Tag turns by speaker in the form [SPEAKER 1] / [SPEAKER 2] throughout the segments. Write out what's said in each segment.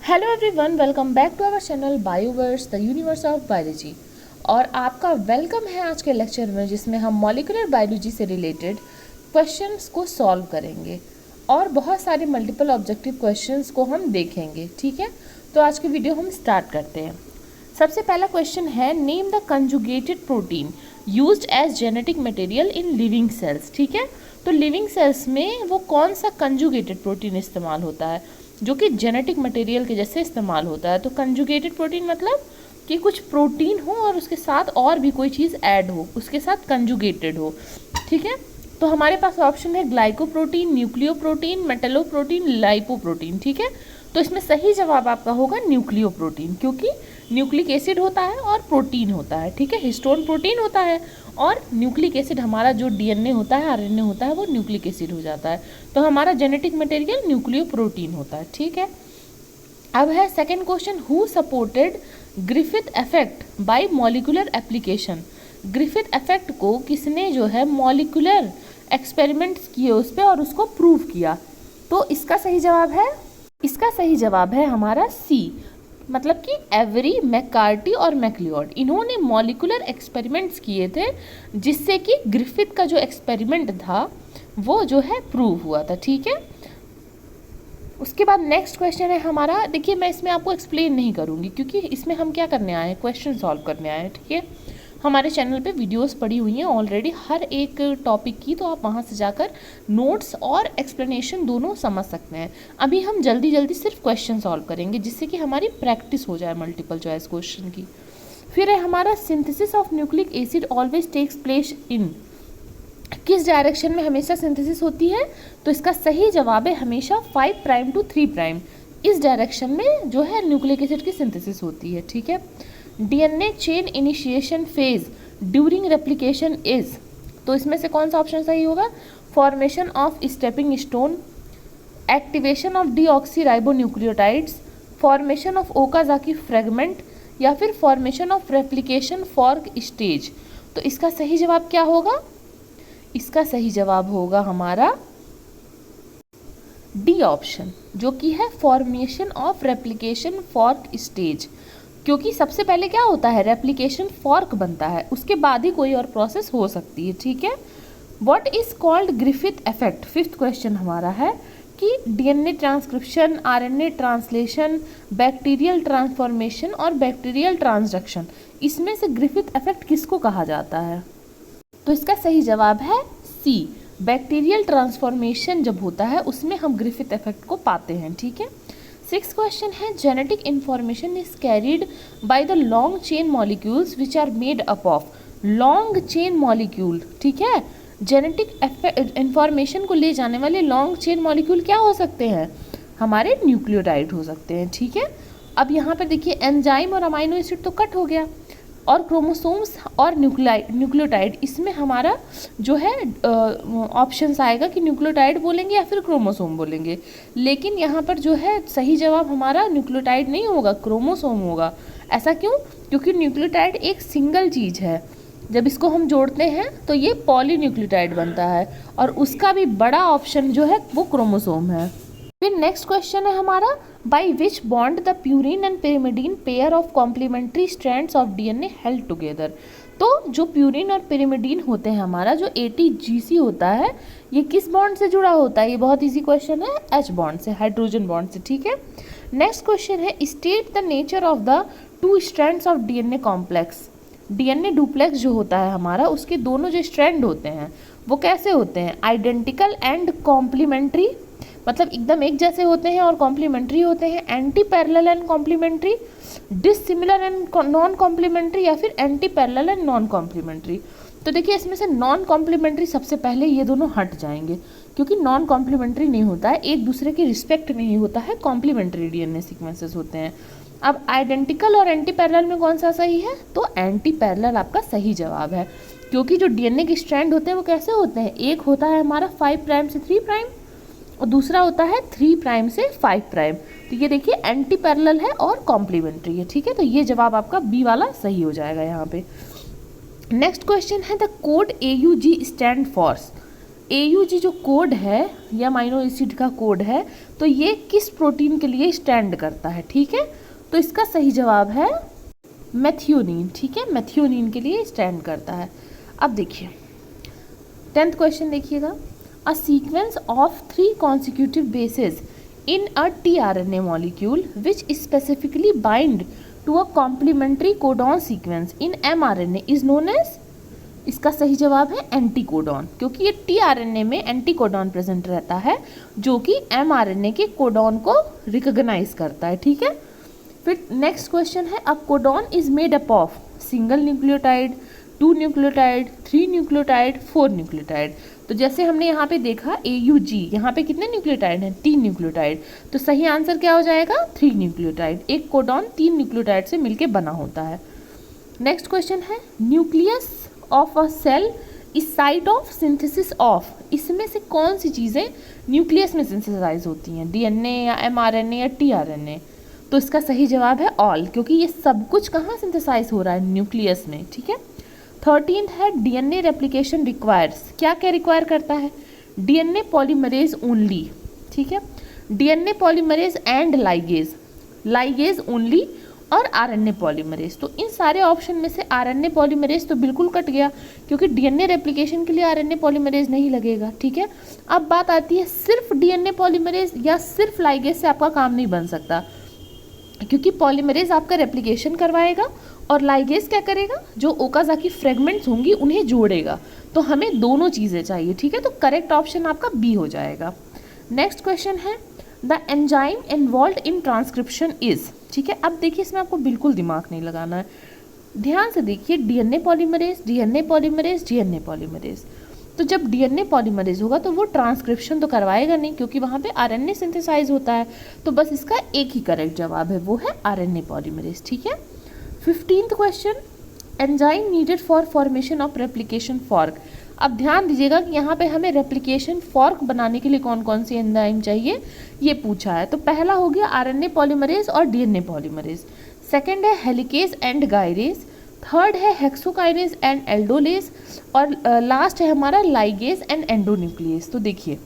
[SPEAKER 1] Hello everyone, welcome back to our channel Bioverse the universe of biology. और आपका welcome है आज के लेक्चर में, जिसमें हम मॉलिक्यूलर बायोलॉजी से रिलेटेड क्वेश्चंस को सॉल्व करेंगे और बहुत सारे मल्टीपल ऑब्जेक्टिव क्वेश्चंस को हम देखेंगे। ठीक है, तो आज की वीडियो हम स्टार्ट करते हैं। सबसे पहला क्वेश्चन है, name the conjugated protein used as genetic material in living cells. ठीक है, तो लिविंग सेल्स में वो कौन सा कंजुगेटेड प्रोटीन इस्तेमाल होता है जो कि जेनेटिक मटेरियल के जैसे इस्तेमाल होता है। तो कंजुगेटेड प्रोटीन मतलब कि कुछ प्रोटीन हो और उसके साथ और भी कोई चीज़ ऐड हो, उसके साथ कंजुगेटेड हो। ठीक है, तो हमारे पास ऑप्शन है ग्लाइकोप्रोटीन, न्यूक्लियोप्रोटीन, मेटलोप्रोटीन, लाइपोप्रोटीन। ठीक है, तो इसमें सही जवाब आपका होगा न्यूक्लियोप्रोटीन, क्योंकि न्यूक्लिक एसिड होता है और प्रोटीन होता है। ठीक है, हिस्टोन प्रोटीन होता है और न्यूक्लिक एसिड हमारा जो डीएनए होता है, आरएनए होता है, वो न्यूक्लिक एसिड हो जाता है। तो हमारा जेनेटिक मटेरियल न्यूक्लियोप्रोटीन होता है। ठीक है, अब है second question, who supported Griffith effect bye molecular application. Griffith effect को किसने जो है मॉलिक्यूलर एक्सपेरिमेंट्स किए उस पर और उसको प्रूव किया। तो इसका सही जवाब है हमारा सी, मतलब कि एवरी, मैककार्टी और मैक्लियोड। इन्होंने मॉलिक्यूलर एक्सपेरिमेंट्स किए थे जिससे कि ग्रिफिथ का जो एक्सपेरिमेंट था वो जो है प्रूव हुआ था। ठीक है, उसके बाद नेक्स्ट क्वेश्चन है हमारा। देखिए, मैं इसमें आपको एक्सप्लेन नहीं करूँगी क्योंकि इसमें हम क्या करने आए हैं, क्वेश्चन सॉल्व करने आए हैं। ठीक है, हमारे चैनल पे वीडियोस पड़ी हुई हैं ऑलरेडी हर एक टॉपिक की, तो आप वहाँ से जाकर नोट्स और एक्सप्लेनेशन दोनों समझ सकते हैं। अभी हम जल्दी जल्दी सिर्फ क्वेश्चन सॉल्व करेंगे जिससे कि हमारी प्रैक्टिस हो जाए मल्टीपल चॉइस क्वेश्चन की। फिर है हमारा, synthesis of nucleic acid always takes place in. किस डायरेक्शन में हमेशा सिंथेसिस होती है? तो इसका सही जवाब है हमेशा 5 प्राइम टू 3 प्राइम, इस डायरेक्शन में जो है न्यूक्लिक एसिड की सिंथेसिस होती है। ठीक है, DNA chain initiation phase during replication is. तो इसमें से कौन सा ऑप्शन सही होगा? Formation of stepping stone, activation of deoxyribonucleotides, formation of Okazaki fragment, या फिर formation of replication fork stage. तो इसका सही जवाब क्या होगा? इसका सही जवाब होगा हमारा डी ऑप्शन, जो कि है formation of replication fork stage. क्योंकि सबसे पहले क्या होता है, रेप्लिकेशन फॉर्क बनता है, उसके बाद ही कोई और प्रोसेस हो सकती है। ठीक है, what is called Griffith effect. Fifth question हमारा है कि DNA transcription, RNA translation, bacterial transformation और बैक्टीरियल ट्रांसडक्शन, इसमें से ग्रिफिथ इफेक्ट किसको कहा जाता है? तो इसका सही जवाब है सी, बैक्टीरियल ट्रांसफॉर्मेशन जब होता है उसमें हम ग्रिफिथ इफेक्ट को पाते हैं। ठीक है, सिक्स क्वेश्चन है, genetic information is carried by the long chain molecules which are made up of. Long chain molecule, ठीक है, जेनेटिक इंफॉर्मेशन को ले जाने वाले लॉन्ग चेन मॉलिक्यूल क्या हो सकते हैं? हमारे न्यूक्लियोटाइड हो सकते हैं। ठीक है, अब यहाँ पर देखिए एंजाइम और अमाइनो एसिड तो कट हो गया, और क्रोमोसोम्स और न्यूक्लियोटाइड, इसमें हमारा जो है ऑप्शंस आएगा कि न्यूक्लियोटाइड बोलेंगे या फिर क्रोमोसोम बोलेंगे। लेकिन यहाँ पर जो है सही जवाब हमारा न्यूक्लियोटाइड नहीं होगा, क्रोमोसोम होगा। ऐसा क्यों? क्योंकि न्यूक्लियोटाइड एक सिंगल चीज़ है, जब इसको हम जोड़ते हैं तो ये पॉलीन्यूक्लियोटाइड बनता है, और उसका भी बड़ा ऑप्शन जो है वो क्रोमोसोम है। फिर नेक्स्ट क्वेश्चन है हमारा, by which bond the purine and pyrimidine pair of complementary strands of DNA held together. तो जो प्यूरिन और पिरिमिडीन होते हैं, हमारा जो ATGC होता है, ये किस बॉन्ड से जुड़ा होता है? ये बहुत इजी क्वेश्चन है, H बॉन्ड से, हाइड्रोजन बॉन्ड से। ठीक है, नेक्स्ट क्वेश्चन है, state the nature of the 2 strands of DNA complex. DNA duplex जो होता है हमारा, उसके दोनों जो स्ट्रैंड होते हैं वो कैसे होते हैं? आइडेंटिकल एंड कॉम्प्लीमेंट्री, मतलब एकदम एक जैसे होते हैं और कॉम्प्लीमेंट्री होते हैं, antiparallel and complementary, dissimilar and non complementary, या फिर antiparallel and non complementary. तो देखिए, इसमें से नॉन कॉम्प्लीमेंट्री सबसे पहले ये दोनों हट जाएंगे, क्योंकि नॉन कॉम्प्लीमेंट्री नहीं होता है, एक दूसरे की रिस्पेक्ट नहीं होता है, कॉम्प्लीमेंट्री डीएनए सीक्वेंसेस होते हैं। अब आइडेंटिकल और एंटी पैरेलल में कौन सा सही है? तो एंटी पैरेलल आपका सही जवाब है, क्योंकि जो डीएनए के स्ट्रैंड होते हैं वो कैसे होते हैं? एक होता है हमारा 5 प्राइम से 3 प्राइम और दूसरा होता है 3 प्राइम से 5 प्राइम। तो ये देखिए एंटी पैरेलल है और कॉम्प्लीमेंट्री है। ठीक है, तो ये जवाब आपका बी वाला सही हो जाएगा यहाँ पे। नेक्स्ट क्वेश्चन है, the code AUG stand for. AUG जो कोड है या अमीनो एसिड का कोड है, तो ये किस प्रोटीन के लिए स्टैंड करता है, ठीक है। तो इसका सही जवाब है मेथियोनिन, ठीक है, मेथियोनिन के लिए स्टैंड करता है। अब देखिए 10th क्वेश्चन देखिएगा, a sequence of 3 consecutive bases in a tRNA molecule which specifically bind to a complementary codon sequence in mRNA is known as, इसका सही जवाब है एंटीकोडॉन, क्योंकि ये tRNA में एंटीकोडॉन प्रेजेंट रहता है जो कि mRNA के कोडॉन को रिकॉग्नाइज करता है, ठीक है। फिर नेक्स्ट क्वेश्चन है, अब codon is made up of single nucleotide, 2 nucleotide, 3 nucleotide, 4 nucleotide. तो जैसे हमने यहाँ पे देखा AUG, यहाँ पे कितने न्यूक्लियोटाइड हैं, 3 न्यूक्लियोटाइड, तो सही आंसर क्या हो जाएगा 3 न्यूक्लियोटाइड। एक कोडॉन 3 न्यूक्लियोटाइड से मिलके बना होता है। नेक्स्ट क्वेश्चन है, nucleus of a cell is site of synthesis of, इसमें से कौन सी चीज़ें न्यूक्लियस में सिंथेसाइज होती हैं, DNA या mRNA या tRNA। तो इसका सही जवाब है ऑल, क्योंकि ये सब कुछ कहाँ सिंथेसाइज हो रहा है, न्यूक्लियस में, ठीक है। 13th है, DNA रेप्लिकेशन रिक्वायर्स, क्या क्या रिक्वायर करता है, DNA पॉलीमरेज ओनली, ठीक है, DNA polymerase and ligase, ligase only, और RNA पॉलीमरेज। तो इन सारे ऑप्शन में से RNA पॉलीमरेज तो बिल्कुल कट गया, क्योंकि DNA रेप्लिकेशन के लिए RNA पॉलीमरेज नहीं लगेगा, ठीक है। अब बात आती है सिर्फ DNA पॉलीमरेज या सिर्फ लाइगेज से आपका काम नहीं बन सकता, क्योंकि पॉलीमरेज आपका रेप्लिकेशन करवाएगा और लाइगेज क्या करेगा, जो ओकाज़ाकी फ्रेगमेंट्स होंगी उन्हें जोड़ेगा। तो हमें दोनों चीज़ें चाहिए, ठीक है। तो करेक्ट ऑप्शन आपका बी हो जाएगा। नेक्स्ट क्वेश्चन है, the enzyme involve in transcription is, ठीक है। अब देखिए इसमें आपको बिल्कुल दिमाग नहीं लगाना है, ध्यान से देखिए, DNA polymerase, DNA polymerase, DNA polymerase. तो जब DNA पॉलीमरेज होगा तो वो ट्रांसक्रिप्शन तो करवाएगा नहीं, क्योंकि वहाँ पे RNA सिंथेसाइज होता है। तो बस इसका एक ही करेक्ट जवाब है, वो है RNA पॉलीमरेज, ठीक है। 15th question, enzyme needed for formation of replication fork. अब ध्यान दीजिएगा कि यहाँ पे हमें रेप्लिकेशन फॉर्क बनाने के लिए कौन कौन सी एंजाइम चाहिए ये पूछा है। तो पहला हो गया RNA पॉलीमरेज और DNA पॉलीमरेज, सेकेंड है हेलिकेज एंड गायरेज, थर्ड है हेक्सोकाइनेज एंड एल्डोलेज, और लास्ट है हमारा लाइगेज एंड एंडोन्यूक्लियस। तो देखिए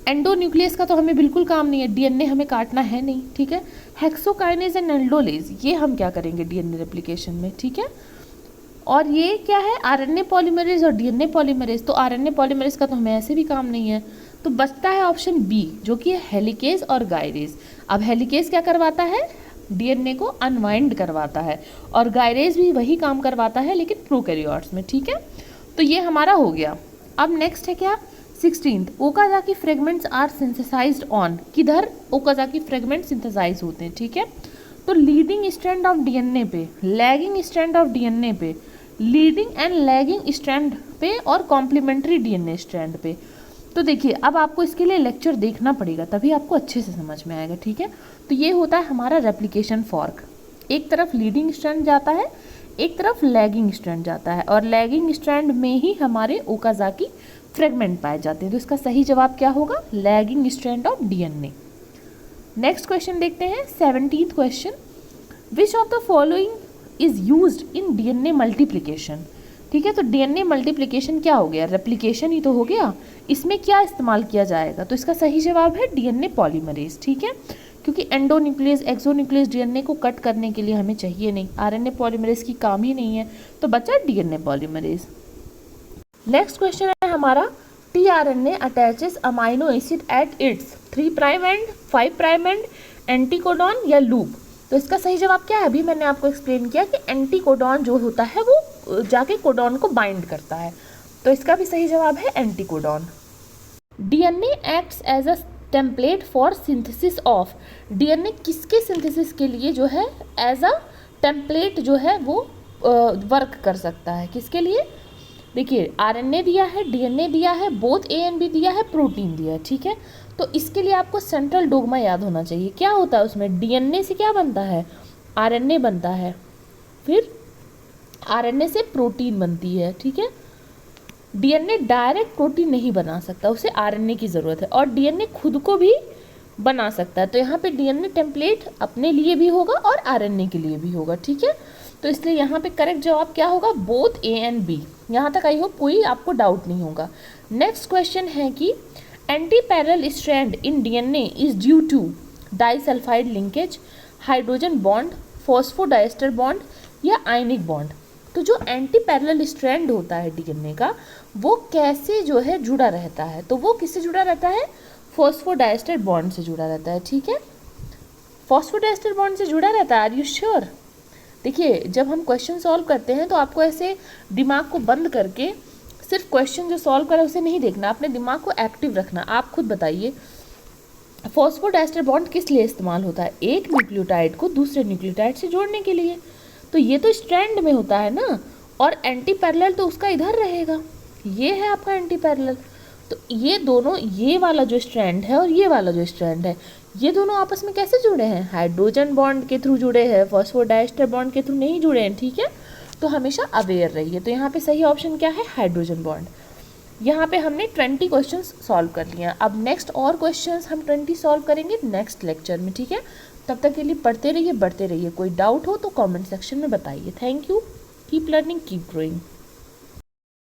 [SPEAKER 1] एंडोन्यूक्लियस का तो हमें बिल्कुल काम नहीं है, DNA हमें काटना है नहीं, ठीक है। हेक्सोकाइनेज एंड एल्डोलेज ये हम क्या करेंगे DNA रेप्लिकेशन में, ठीक है। और ये क्या है, RNA पॉलीमरेज और DNA पॉलीमरेज। तो RNA पॉलीमरेज का तो हमें ऐसे भी काम नहीं है, तो बचता है ऑप्शन बी जो कि है हेलिकेज और गायरेज। अब हेलिकेज क्या करवाता है, DNA को अनवाइंड करवाता है, और गायरेज भी वही काम करवाता है लेकिन प्रोकैरियोट्स में, ठीक है। तो ये हमारा हो गया। अब नेक्स्ट है क्या, 16th, Okazaki fragments are synthesised on, किधर ओकाज़ाकी फ्रेगमेंट सिंथेसाइज होते हैं, ठीक है। तो लीडिंग स्ट्रैंड ऑफ DNA पे, लैगिंग स्ट्रैंड ऑफ DNA पे, लीडिंग एंड लैगिंग स्ट्रैंड पे, और कॉम्प्लीमेंट्री DNA स्ट्रैंड पे। तो देखिए अब आपको इसके लिए लेक्चर देखना पड़ेगा, तभी आपको अच्छे से समझ में आएगा, ठीक है। तो ये होता है हमारा रेप्लिकेशन फॉर्क, एक तरफ लीडिंग स्ट्रैंड जाता है, एक तरफ लैगिंग स्ट्रैंड जाता है, और लैगिंग स्ट्रैंड में ही हमारे ओकाज़ाकी फ्रेगमेंट पाए जाते हैं। तो इसका सही जवाब क्या होगा, lagging strand of DNA। Next question देखते हैं, 17th question, which of the following is used in DNA multiplication, ठीक है। तो DNA मल्टीप्लिकेशन क्या हो गया, रेप्लिकेशन ही तो हो गया, इसमें क्या इस्तेमाल किया जाएगा। तो इसका सही जवाब है DNA पॉलीमरेज, ठीक है, क्योंकि एंडोन्यूक्लियस एक्सोन्यूक्लियस DNA को कट करने के लिए हमें चाहिए नहीं, RNA पॉलीमरेज की काम ही नहीं है, तो बचा DNA पॉलीमरेज। नेक्स्ट क्वेश्चन है हमारा, tRNA attaches amino acid at its 3 prime and 5 prime and anticodon या लूप। तो इसका सही जवाब क्या है, अभी मैंने आपको एक्सप्लेन किया कि एंटीकोडॉन जो होता है वो जाके कोडॉन को बाइंड करता है, तो इसका भी सही जवाब है anticodon. DNA acts as a template for synthesis of, DNA किसके सिंथेसिस के लिए जो है एज अ टेम्पलेट जो है वो वर्क कर सकता है, किसके लिए, देखिए RNA दिया है, DNA दिया है, बोथ A एंड B दिया है, प्रोटीन दिया है, ठीक है। तो इसके लिए आपको सेंट्रल डोग्मा याद होना चाहिए, क्या होता है उसमें, DNA से क्या बनता है, RNA बनता है, फिर RNA से प्रोटीन बनती है, ठीक है। DNA डायरेक्ट प्रोटीन नहीं बना सकता, उसे RNA की ज़रूरत है, और DNA खुद को भी बना सकता है। तो यहाँ पे DNA टेम्पलेट अपने लिए भी होगा और RNA के लिए भी होगा, ठीक है। तो इसलिए यहाँ पे करेक्ट जवाब क्या होगा, बोथ ए एंड बी। यहाँ तक आई होप कोई आपको डाउट नहीं होगा। नेक्स्ट क्वेश्चन है कि antiparallel strand in DNA is due to disulphide linkage, hydrogen bond, phosphodiester bond या आयनिक बॉन्ड। तो जो एंटी पैरेलल स्ट्रैंड होता है डीएनए का, वो कैसे जो है जुड़ा रहता है, तो वो किससे जुड़ा रहता है, फॉस्फोडाइस्टर बॉन्ड से जुड़ा रहता है। ठीक है, फॉस्फोडाइस्टर बॉन्ड से जुड़ा रहता है, आर यू श्योर। देखिए जब हम क्वेश्चन सॉल्व करते हैं तो आपको ऐसे दिमाग को बंद करके सिर्फ क्वेश्चन जो सॉल्व करा उसे नहीं देखना, अपने दिमाग को एक्टिव रखना। आप खुद बताइए फॉस्फोडाइस्टर बॉन्ड किस लिए इस्तेमाल होता है, एक न्यूक्लियोटाइड को दूसरे न्यूक्लियोटाइड से जोड़ने के लिए। तो ये तो स्ट्रैंड में होता है ना, और एंटी पैरेलल तो उसका इधर रहेगा, ये है आपका एंटी पैरेलल। तो ये दोनों, ये वाला जो स्ट्रैंड है और ये वाला जो स्ट्रैंड है, ये दोनों आपस में कैसे जुड़े हैं, हाइड्रोजन बॉन्ड के थ्रू जुड़े हैं, फॉस्फोडाइस्टर बॉन्ड के थ्रू नहीं जुड़े हैं। ठीक है, तो हमेशा अवेयर रहिए। तो यहाँ पे सही ऑप्शन क्या है, हाइड्रोजन बॉन्ड। यहाँ पे हमने 20 क्वेश्चंस सॉल्व कर लिए हैं। अब नेक्स्ट और क्वेश्चंस हम 20 सॉल्व करेंगे नेक्स्ट लेक्चर में। ठीक है, तब तक के लिए पढ़ते रहिए, बढ़ते रहिए। कोई डाउट हो तो कमेंट सेक्शन में बताइए। Thank you, keep learning, keep growing.